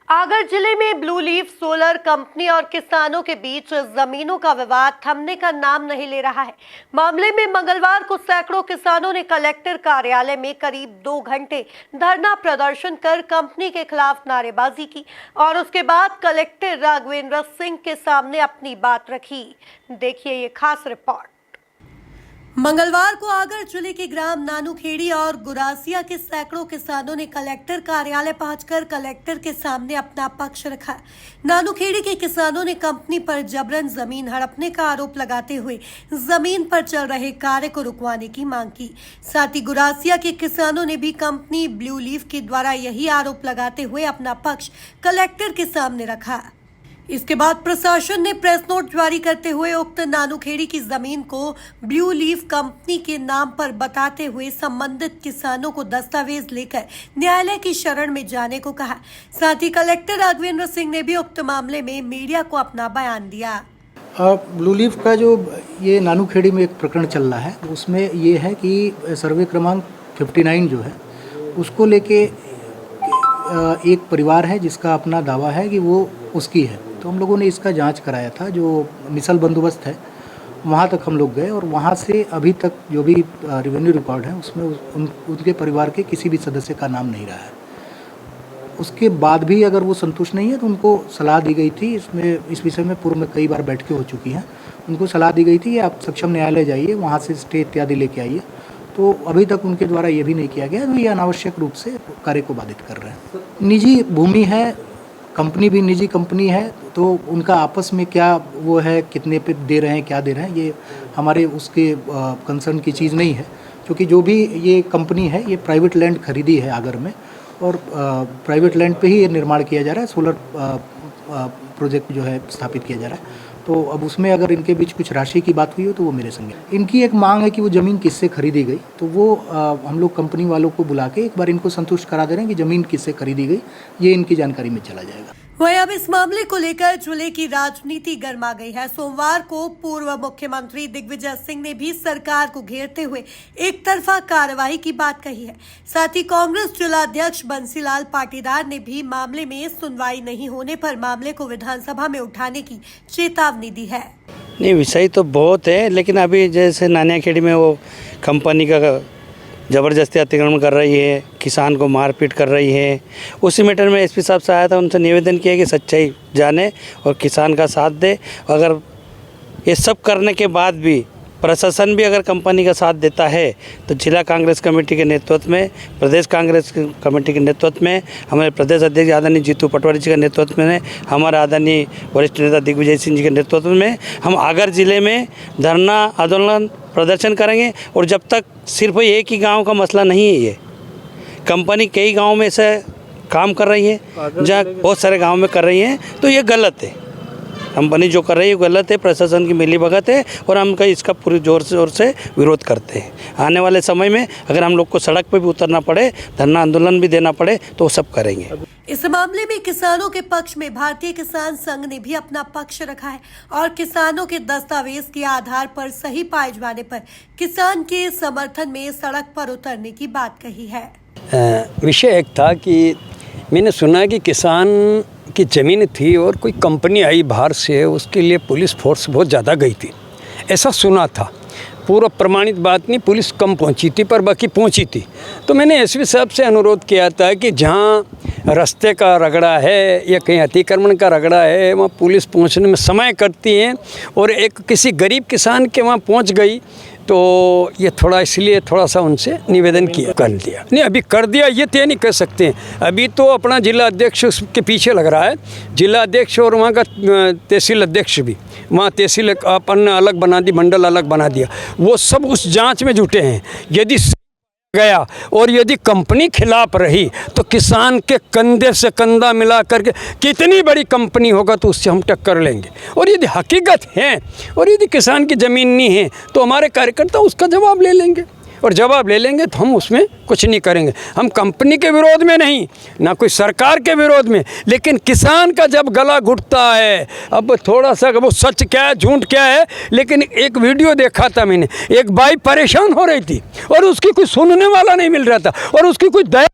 आगर जिले में blue leaf solar company और किसानों के बीच जमीनों का विवाद थमने का नाम नहीं ले रहा है। मामले में मंगलवार को सैकड़ों किसानों ने कलेक्टर कार्यालय में करीब 2 घंटे धरना प्रदर्शन कर कंपनी के खिलाफ नारेबाजी की और उसके बाद कलेक्टर राघवेंद्र सिंह के सामने अपनी बात रखी। देखिए ये खास रिपोर्ट। मंगलवार को आगर जिले के ग्राम नानूखेड़ी और गुरासिया के सैकड़ों किसानों ने कलेक्टर कार्यालय पहुंचकर कलेक्टर के सामने अपना पक्ष रखा। नानूखेड़ी के किसानों ने कंपनी पर जबरन जमीन हड़पने का आरोप लगाते हुए जमीन पर चल रहे कार्य को रुकवाने की मांग की। साथ ही गुरासिया के किसानों ने भी कंपनी ब्लू लीफ के द्वारा यही आरोप लगाते हुए अपना पक्ष कलेक्टर के सामने रखा। इसके बाद प्रशासन ने प्रेस नोट जारी करते हुए उक्त नानूखेड़ी की जमीन को ब्लू लीफ कंपनी के नाम पर बताते हुए संबंधित किसानों को दस्तावेज लेकर न्यायालय की शरण में जाने को कहा। साथ ही कलेक्टर राघवेंद्र सिंह ने भी उक्त मामले में मीडिया को अपना बयान दिया। ब्लू लीफ का जो ये नानूखेड़ी में एक प्रकरण चल रहा है, उसमें ये है कि सर्वे क्रमांक 59 जो है उसको लेके एक परिवार है जिसका अपना दावा है कि वो उसकी है। तो हम लोगों ने इसका जांच कराया था। जो मिसल बंदोबस्त है वहाँ तक हम लोग गए और वहाँ से अभी तक जो भी रेवेन्यू रिकॉर्ड है उसमें उनके परिवार के किसी भी सदस्य का नाम नहीं रहा है। उसके बाद भी अगर वो संतुष्ट नहीं है तो उनको सलाह दी गई थी। इस विषय में पूर्व में कई बार बैठकें हो चुकी हैं। उनको सलाह दी गई थी कि आप सक्षम न्यायालय जाइए, वहाँ से स्टे इत्यादि लेके आइए। तो अभी तक उनके द्वारा ये भी नहीं किया गया। तो ये अनावश्यक रूप से कार्य को बाधित कर रहे हैं। निजी भूमि है, कंपनी भी निजी कंपनी है, तो उनका आपस में क्या वो है, कितने पे दे रहे हैं, क्या दे रहे हैं, ये हमारे उसके कंसर्न की चीज़ नहीं है। क्योंकि जो भी ये कंपनी है ये प्राइवेट लैंड खरीदी है आगर में और प्राइवेट लैंड पे ही ये निर्माण किया जा रहा है। सोलर प्रोजेक्ट जो है स्थापित किया जा रहा है। तो अब उसमें अगर इनके बीच कुछ राशि की बात हुई हो तो वो मेरे संग है। इनकी एक मांग है कि वो ज़मीन किससे खरीदी गई, तो वो हम लोग कंपनी वालों को बुला के एक बार इनको संतुष्ट करा दे रहे हैं कि ज़मीन किससे खरीदी गई, ये इनकी जानकारी में चला जाएगा। वहीं अब इस मामले को लेकर जिले की राजनीति गर्मा गई है। सोमवार को पूर्व मुख्यमंत्री दिग्विजय सिंह ने भी सरकार को घेरते हुए एक तरफा कार्रवाई की बात कही है। साथ ही कांग्रेस जिलाध्यक्ष बंसीलाल पाटीदार ने भी मामले में सुनवाई नहीं होने पर मामले को विधानसभा में उठाने की चेतावनी दी है। नहीं, विषय तो बहुत है, लेकिन अभी जैसे नानियाखेड़ी में वो कंपनी का ज़बरदस्ती अतिक्रमण कर रही है, किसान को मारपीट कर रही है, उसी मैटर में एसपी साहब से आया था। उनसे निवेदन किया कि सच्चाई जाने और किसान का साथ दे। अगर ये सब करने के बाद भी प्रशासन भी अगर कंपनी का साथ देता है तो जिला कांग्रेस कमेटी के नेतृत्व में, प्रदेश कांग्रेस कमेटी के नेतृत्व में, हमारे प्रदेश अध्यक्ष आदरणीय जीतू पटवारी जी के नेतृत्व में, हमारे आदरणीय वरिष्ठ नेता दिग्विजय सिंह जी के नेतृत्व में हम आगर जिले में धरना आंदोलन प्रदर्शन करेंगे। और जब तक सिर्फ एक ही गाँव का मसला नहीं है, ये कंपनी कई गाँव में से काम कर रही है, जहाँ बहुत सारे गाँव में कर रही है, तो ये गलत है। कंपनी जो कर रही है गलत है, प्रशासन की मिलीभगत है और हम इसका पूरी जोर से विरोध करते हैं। आने वाले समय में अगर हम लोग को सड़क पर भी उतरना पड़े, धरना आंदोलन भी देना पड़े, तो वो सब करेंगे। इस मामले में किसानों के पक्ष में भारतीय किसान संघ ने भी अपना पक्ष रखा है और किसानों के दस्तावेज के आधार पर सही पाए जाने पर किसान के समर्थन में सड़क पर उतरने की बात कही है। विषय एक था कि मैंने सुना कि किसान की ज़मीन थी और कोई कंपनी आई बाहर से, उसके लिए पुलिस फोर्स बहुत ज़्यादा गई थी, ऐसा सुना था। पूरा प्रमाणित बात नहीं, पुलिस कम पहुंची थी पर बाकी पहुंची थी। तो मैंने एसपी साहब से अनुरोध किया था कि जहां रास्ते का रगड़ा है या कहीं अतिक्रमण का रगड़ा है, वहाँ पुलिस पहुंचने में समय करती है और एक किसी गरीब किसान के वहाँ पहुंच गई, तो ये थोड़ा इसलिए थोड़ा सा उनसे निवेदन किया, कर दिया। नहीं, अभी कर दिया ये तो नहीं कर सकते हैं। अभी तो अपना जिला अध्यक्ष के पीछे लग रहा है, जिला अध्यक्ष और वहाँ का तहसील अध्यक्ष भी, वहाँ तहसील अपन अलग बना दी, मंडल अलग बना दिया, वो सब उस जांच में जुटे हैं। यदि गया और यदि कंपनी खिलाफ रही तो किसान के कंधे से कंधा मिला करके कितनी बड़ी कंपनी होगा तो उससे हम टक्कर लेंगे। और यदि हकीकत है और यदि किसान की ज़मीन नहीं है तो हमारे कार्यकर्ता उसका जवाब ले लेंगे, और जवाब ले लेंगे तो हम उसमें कुछ नहीं करेंगे। हम कंपनी के विरोध में नहीं, ना कोई सरकार के विरोध में, लेकिन किसान का जब गला घुटता है, अब थोड़ा सा वो सच क्या है झूठ क्या है, लेकिन एक वीडियो देखा था मैंने, एक बाई परेशान हो रही थी और उसकी कोई सुनने वाला नहीं मिल रहा था और उसकी कोई दया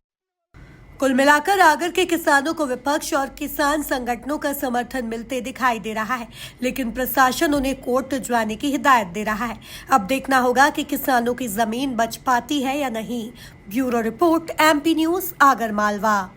कुल मिलाकर आगर के किसानों को विपक्ष और किसान संगठनों का समर्थन मिलते दिखाई दे रहा है, लेकिन प्रशासन उन्हें कोर्ट जाने की हिदायत दे रहा है। अब देखना होगा कि किसानों की जमीन बच पाती है या नहीं। Bureau report, MP news, Agar Malwa.